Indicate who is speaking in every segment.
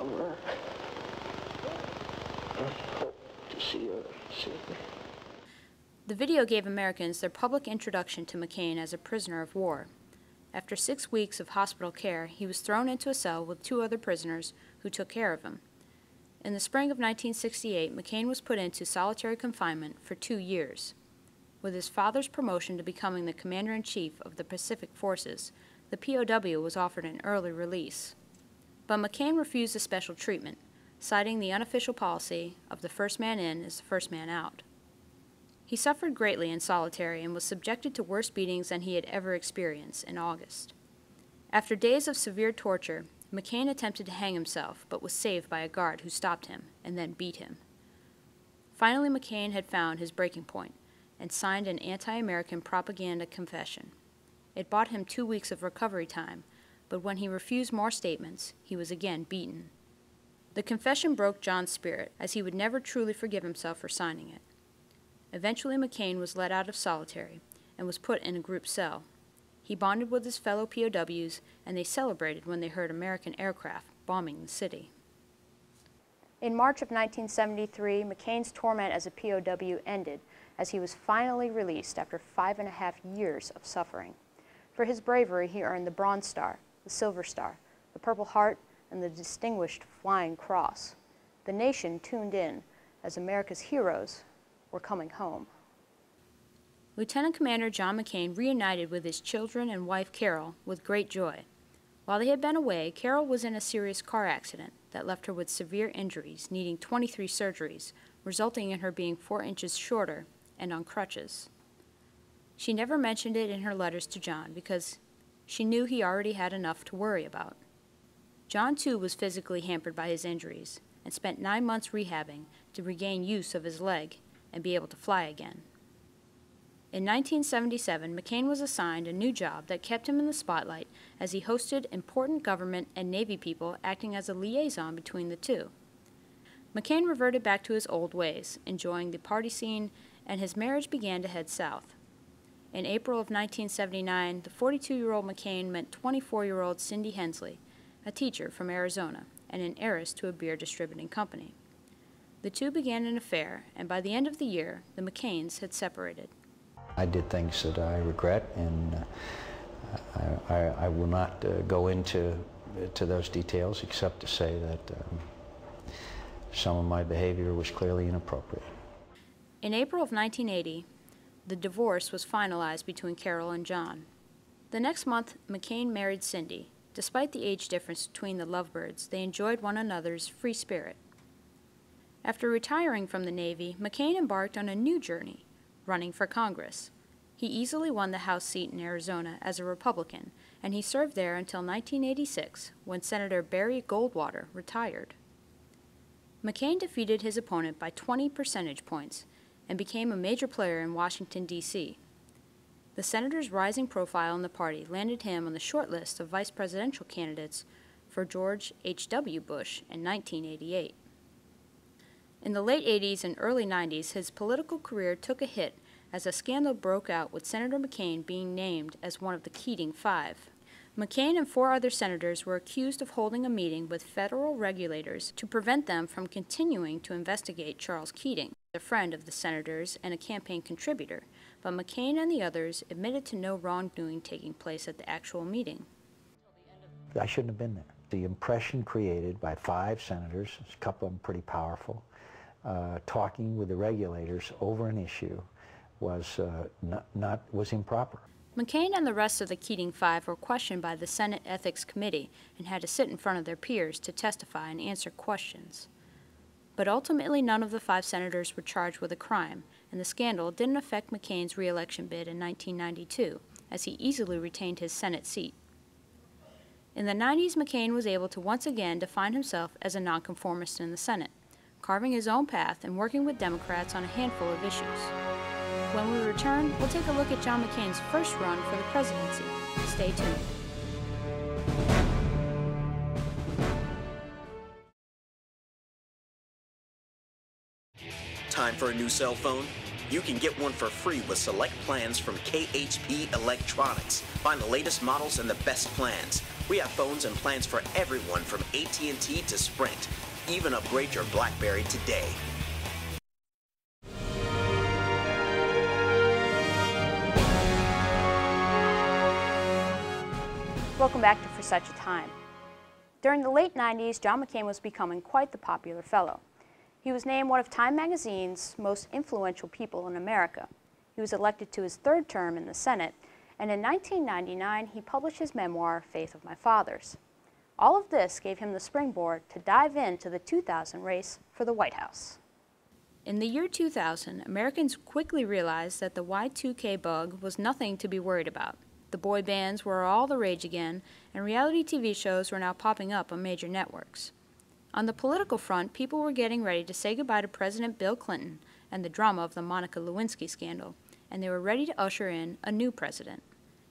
Speaker 1: summer. Hope to see her soon.
Speaker 2: The video gave Americans their public introduction to McCain as a prisoner of war. After 6 weeks of hospital care, he was thrown into a cell with 2 other prisoners who took care of him. In the spring of 1968, McCain was put into solitary confinement for 2 years. With his father's promotion to becoming the commander-in-chief of the Pacific Forces, the POW was offered an early release. But McCain refused the special treatment, citing the unofficial policy of the first man in is the first man out. He suffered greatly in solitary and was subjected to worse beatings than he had ever experienced in August. After days of severe torture, McCain attempted to hang himself, but was saved by a guard who stopped him and then beat him. Finally, McCain had found his breaking point and signed an anti-American propaganda confession. It bought him 2 weeks of recovery time, but when he refused more statements, he was again beaten. The confession broke John's spirit, as he would never truly forgive himself for signing it. Eventually, McCain was let out of solitary and was put in a group cell. He bonded with his fellow POWs, and they celebrated when they heard American aircraft bombing the city. In March of 1973, McCain's torment as a POW ended as he was finally released after 5.5 years of suffering. For his bravery, he earned the Bronze Star, the Silver Star, the Purple Heart, and the Distinguished Flying Cross. The nation tuned in as America's heroes were coming home. Lieutenant Commander John McCain reunited with his children and wife Carol with great joy. While they had been away, Carol was in a serious car accident that left her with severe injuries, needing 23 surgeries, resulting in her being 4 inches shorter and on crutches. She never mentioned it in her letters to John because she knew he already had enough to worry about. John, too, was physically hampered by his injuries and spent 9 months rehabbing to regain use of his leg and be able to fly again. In 1977, McCain was assigned a new job that kept him in the spotlight as he hosted important government and Navy people acting as a liaison between the two. McCain reverted back to his old ways, enjoying the party scene, and his marriage began to head south. In April of 1979, the 42-year-old McCain met 24-year-old Cindy Hensley, a teacher from Arizona and an heiress to a beer distributing company. The two began an affair, and by the end of the year, the McCains had separated.
Speaker 3: I did things that I regret, and I will not go into those details except to say that some of my behavior was clearly inappropriate.
Speaker 2: In April of 1980, the divorce was finalized between Carol and John. The next month, McCain married Cindy. Despite the age difference between the lovebirds, they enjoyed one another's free spirit. After retiring from the Navy, McCain embarked on a new journey, running for Congress. He easily won the House seat in Arizona as a Republican, and he served there until 1986, when Senator Barry Goldwater retired. McCain defeated his opponent by 20 percentage points and became a major player in Washington, D.C. The senator's rising profile in the party landed him on the short list of vice presidential candidates for George H.W. Bush in 1988. In the late 80s and early 90s, his political career took a hit as a scandal broke out with Senator McCain being named as one of the Keating Five. McCain and 4 other senators were accused of holding a meeting with federal regulators to prevent them from continuing to investigate Charles Keating, a friend of the senators and a campaign contributor, but McCain and the others admitted to no wrongdoing taking place at the actual meeting.
Speaker 3: I shouldn't have been there. The impression created by 5 senators, a couple of them pretty powerful, talking with the regulators over an issue was improper.
Speaker 2: McCain and the rest of the Keating Five were questioned by the Senate Ethics Committee and had to sit in front of their peers to testify and answer questions. But ultimately, none of the 5 senators were charged with a crime, and the scandal didn't affect McCain's re-election bid in 1992, as he easily retained his Senate seat. In the 90s, McCain was able to once again define himself as a nonconformist in the Senate, carving his own path and working with Democrats on a handful of issues. When we return, we'll take a look at John McCain's first run for the presidency. Stay tuned.
Speaker 4: Time for a new cell phone? You can get one for free with select plans from KHP Electronics. Find the latest models and the best plans. We have phones and plans for everyone from AT&T to Sprint. Even upgrade your BlackBerry today.
Speaker 2: Welcome back to For Such a Time. During the late 90s, John McCain was becoming quite the popular fellow. He was named one of Time magazine's most influential people in America. He was elected to his third term in the Senate, and in 1999 he published his memoir, Faith of My Fathers. All of this gave him the springboard to dive into the 2000 race for the White House. In the year 2000, Americans quickly realized that the Y2K bug was nothing to be worried about. The boy bands were all the rage again, and reality TV shows were now popping up on major networks. On the political front, people were getting ready to say goodbye to President Bill Clinton and the drama of the Monica Lewinsky scandal, and they were ready to usher in a new president.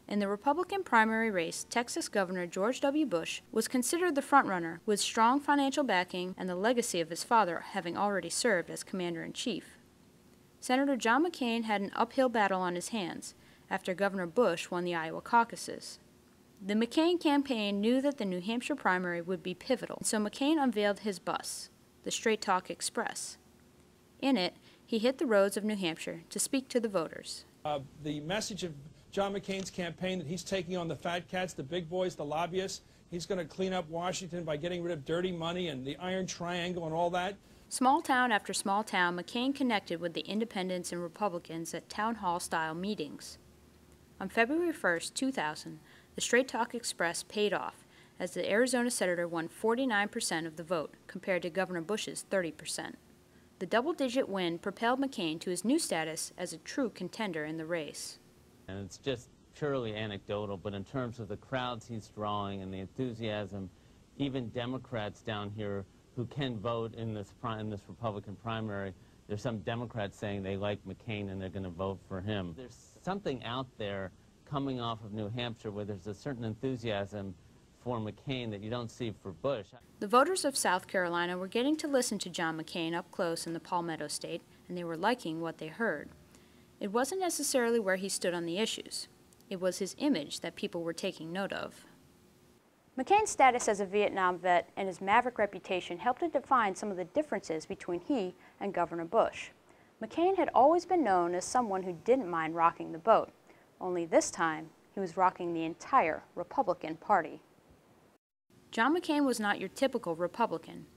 Speaker 2: In the Republican primary race, Texas Governor George W. Bush was considered the frontrunner, with strong financial backing and the legacy of his father having already served as commander-in-chief. Senator John McCain had an uphill battle on his hands after Governor Bush won the Iowa caucuses. The McCain campaign knew that the New Hampshire primary would be pivotal, so McCain unveiled his bus, the Straight Talk Express. In it, he hit the roads of New Hampshire to speak to the voters.
Speaker 5: The message of John McCain's campaign that he's taking on the fat cats, the big boys, the lobbyists. He's going to clean up Washington by getting rid of dirty money and the Iron Triangle and all that.
Speaker 2: Small town after small town, McCain connected with the independents and Republicans at town hall-style meetings. On February 1, 2000, the Straight Talk Express paid off as the Arizona senator won 49% of the vote compared to Governor Bush's 30%. The double-digit win propelled McCain to his new status as a true contender in the race.
Speaker 6: And it's just purely anecdotal, but in terms of the crowds he's drawing and the enthusiasm, even Democrats down here who can vote in this Republican primary, there's some Democrats saying they like McCain and they're going to vote for him. There's something out there coming off of New Hampshire where there's a certain enthusiasm for McCain that you don't see for Bush.
Speaker 2: The voters of South Carolina were getting to listen to John McCain up close in the Palmetto State, and they were liking what they heard. It wasn't necessarily where he stood on the issues. It was his image that people were taking note of. McCain's status as a Vietnam vet and his maverick reputation helped to define some of the differences between he and Governor Bush. McCain had always been known as someone who didn't mind rocking the boat, only this time he was rocking the entire Republican Party. John McCain was not your typical Republican.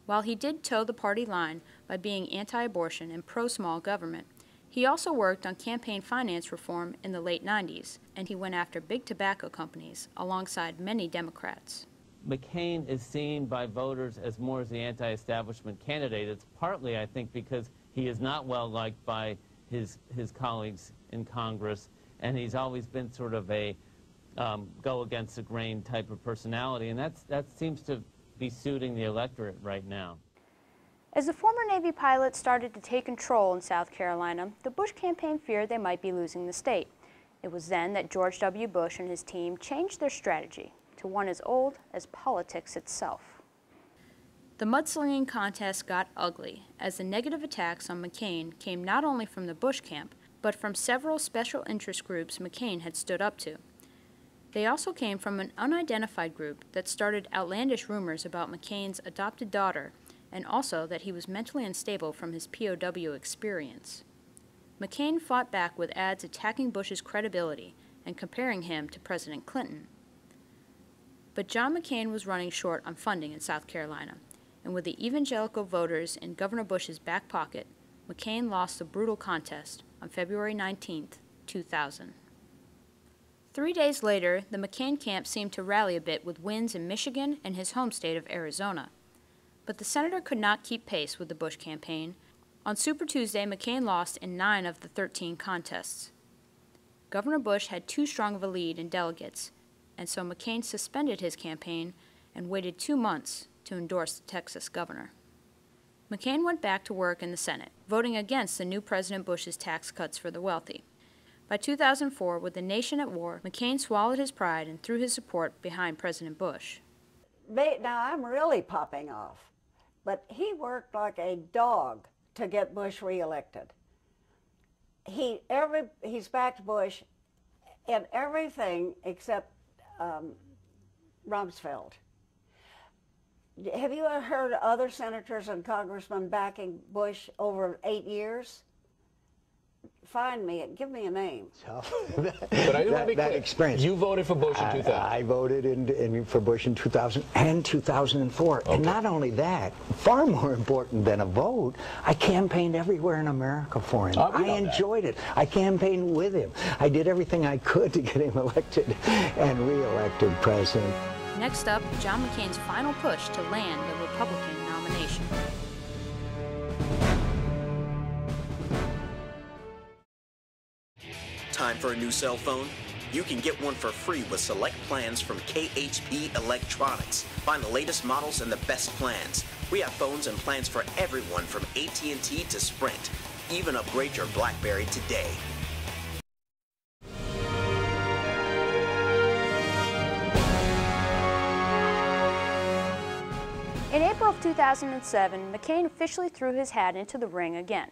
Speaker 2: While he did toe the party line by being anti-abortion and pro-small government, he also worked on campaign finance reform in the late 90s, and he went after big tobacco companies alongside many Democrats.
Speaker 6: McCain is seen by voters as more as the anti-establishment candidate. It's partly, I think, because he is not well liked by his colleagues in Congress, and he's always been sort of a go against the grain type of personality, and that seems to be suiting the electorate right now.
Speaker 2: As the former Navy pilots started to take control in South Carolina, the Bush campaign feared they might be losing the state. It was then that George W. Bush and his team changed their strategy to one as old as politics itself. The mudslinging contest got ugly, as the negative attacks on McCain came not only from the Bush camp, but from several special interest groups McCain had stood up to. They also came from an unidentified group that started outlandish rumors about McCain's adopted daughter, and also that he was mentally unstable from his POW experience. McCain fought back with ads attacking Bush's credibility and comparing him to President Clinton. But John McCain was running short on funding in South Carolina, and with the evangelical voters in Governor Bush's back pocket, McCain lost the brutal contest on February 19, 2000. 3 days later, the McCain camp seemed to rally a bit with wins in Michigan and his home state of Arizona. But the senator could not keep pace with the Bush campaign. On Super Tuesday, McCain lost in 9 of the 13 contests. Governor Bush had too strong of a lead in delegates, and so McCain suspended his campaign and waited 2 months to endorse the Texas governor. McCain went back to work in the Senate, voting against the new President Bush's tax cuts for the wealthy. By 2004, with the nation at war, McCain swallowed his pride and threw his support behind President Bush.
Speaker 7: Now, I'm really popping off. But he worked like a dog to get Bush reelected. He's backed Bush in everything except Rumsfeld. Have you ever heard of other senators and congressmen backing Bush over 8 years? Find me, give me a name.
Speaker 8: So,
Speaker 9: but I do want to be
Speaker 8: that
Speaker 9: clear.
Speaker 8: experience.
Speaker 9: You voted for Bush in 2000.
Speaker 8: I voted for Bush in 2000 and 2004.
Speaker 9: Okay.
Speaker 8: And not only that, far more important than a vote, I campaigned everywhere in America for him. I enjoyed it. I campaigned with him. I did everything I could to get him elected and re-elected president.
Speaker 2: Next up, John McCain's final push to land the Republican nomination.
Speaker 4: Time for a new cell phone? You can get one for free with select plans from KHP Electronics. Find the latest models and the best plans. We have phones and plans for everyone from AT&T to Sprint. Even upgrade your BlackBerry today.
Speaker 2: In April of 2007, McCain officially threw his hat into the ring again.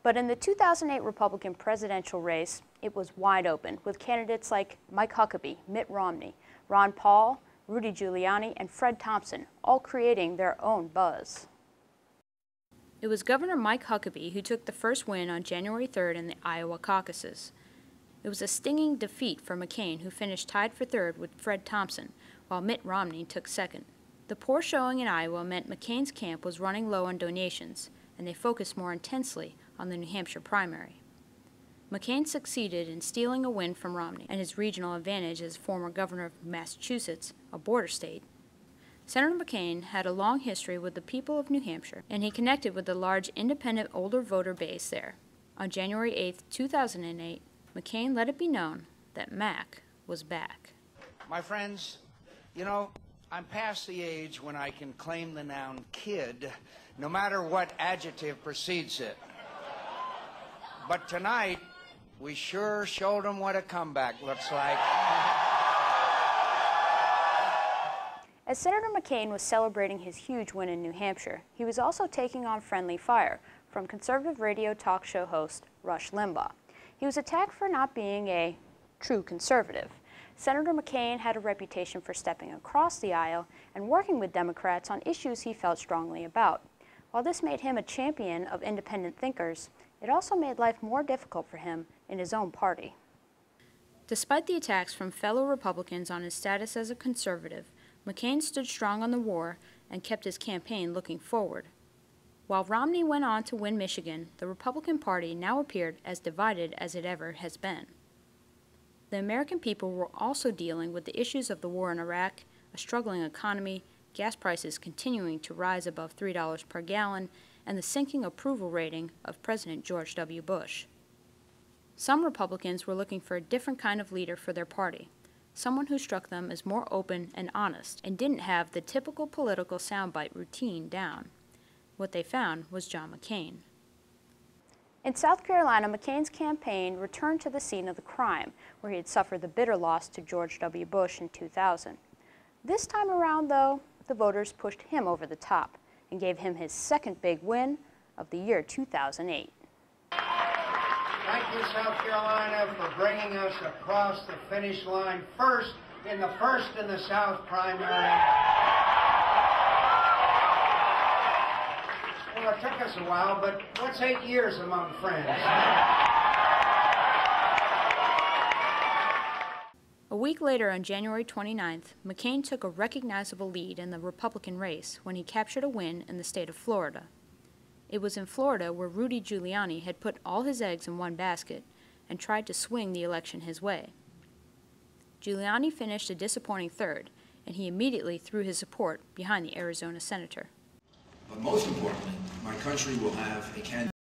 Speaker 2: But in the 2008 Republican presidential race, it was wide open, with candidates like Mike Huckabee, Mitt Romney, Ron Paul, Rudy Giuliani, and Fred Thompson, all creating their own buzz. It was Governor Mike Huckabee who took the first win on January 3rd in the Iowa caucuses. It was a stinging defeat for McCain, who finished tied for third with Fred Thompson, while Mitt Romney took second. The poor showing in Iowa meant McCain's camp was running low on donations, and they focused more intensely on the New Hampshire primary. McCain succeeded in stealing a win from Romney and his regional advantage as former governor of Massachusetts, a border state. Senator McCain had a long history with the people of New Hampshire, and he connected with the large independent older voter base there. On January 8, 2008, McCain let it be known that Mac was back.
Speaker 10: My friends, you know, I'm past the age when I can claim the noun kid, no matter what adjective precedes it. But tonight, we sure showed them what a comeback looks like.
Speaker 2: As Senator McCain was celebrating his huge win in New Hampshire, he was also taking on friendly fire from conservative radio talk show host Rush Limbaugh. He was attacked for not being a true conservative. Senator McCain had a reputation for stepping across the aisle and working with Democrats on issues he felt strongly about. While this made him a champion of independent thinkers, it also made life more difficult for him in his own party. Despite the attacks from fellow Republicans on his status as a conservative, McCain stood strong on the war and kept his campaign looking forward. While Romney went on to win Michigan, the Republican Party now appeared as divided as it ever has been. The American people were also dealing with the issues of the war in Iraq, a struggling economy, gas prices continuing to rise above $3 per gallon, and the sinking approval rating of President George W. Bush. Some Republicans were looking for a different kind of leader for their party, someone who struck them as more open and honest and didn't have the typical political soundbite routine down. What they found was John McCain. In South Carolina, McCain's campaign returned to the scene of the crime, where he had suffered the bitter loss to George W. Bush in 2000. This time around, though, the voters pushed him over the top and gave him his second big win of the year 2008.
Speaker 10: Thank you, South Carolina, for bringing us across the finish line first in the South primary. Well, it took us a while, but what's 8 years among friends?
Speaker 2: A week later, on January 29th, McCain took a recognizable lead in the Republican race when he captured a win in the state of Florida. It was in Florida where Rudy Giuliani had put all his eggs in one basket and tried to swing the election his way. Giuliani finished a disappointing third, and he immediately threw his support behind the Arizona senator.
Speaker 11: But most importantly, my country will have a candidate